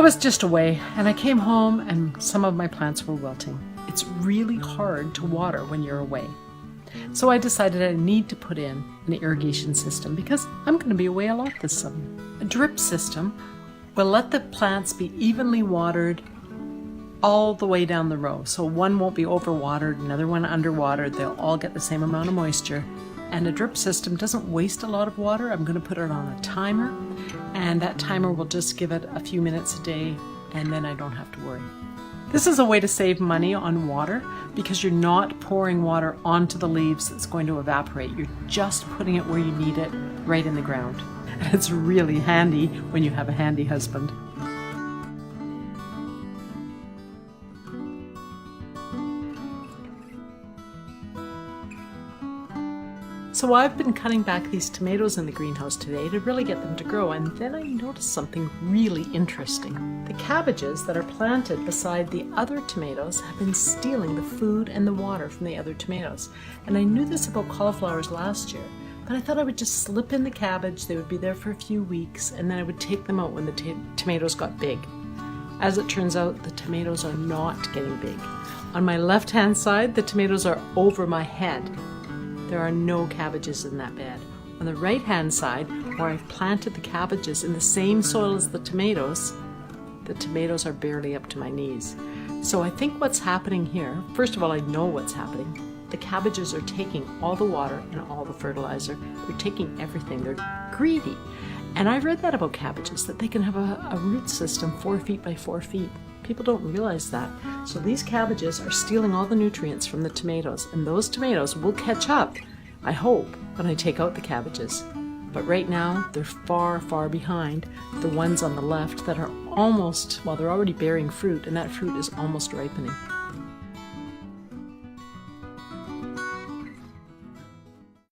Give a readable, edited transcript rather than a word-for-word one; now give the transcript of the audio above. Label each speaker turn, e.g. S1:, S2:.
S1: was just away, and I came home and some of my plants were wilting. It's really hard to water when you're away. So I decided I need to put in an irrigation system because I'm going to be away a lot this summer. A drip system will let the plants be evenly watered all the way down the row. So one won't be overwatered, another one underwatered. They'll all get the same amount of moisture. And a drip system doesn't waste a lot of water. I'm going to put it on a timer, and that timer will just give it a few minutes a day, and then I don't have to worry. This is a way to save money on water because you're not pouring water onto the leaves that's going to evaporate. You're just putting it where you need it, right in the ground. And it's really handy when you have a handy husband. So I've been cutting back these tomatoes in the greenhouse today to really get them to grow, and then I noticed something really interesting. The cabbages that are planted beside the other tomatoes have been stealing the food and the water from the other tomatoes. And I knew this about cauliflowers last year, but I thought I would just slip in the cabbage, they would be there for a few weeks, and then I would take them out when the tomatoes got big. As it turns out, the tomatoes are not getting big. On my left-hand side, the tomatoes are over my head. There are no cabbages in that bed. On the right-hand side, where I've planted the cabbages in the same soil as the tomatoes are barely up to my knees. So I think what's happening here, first of all, I know what's happening. The cabbages are taking all the water and all the fertilizer. They're taking everything. They're greedy. And I read that about cabbages, that they can have a root system 4 feet by 4 feet. People don't realize that. So these cabbages are stealing all the nutrients from the tomatoes, and those tomatoes will catch up, I hope, when I take out the cabbages. But right now, they're far, far behind the ones on the left that are almost, well, they're already bearing fruit, and that fruit is almost ripening.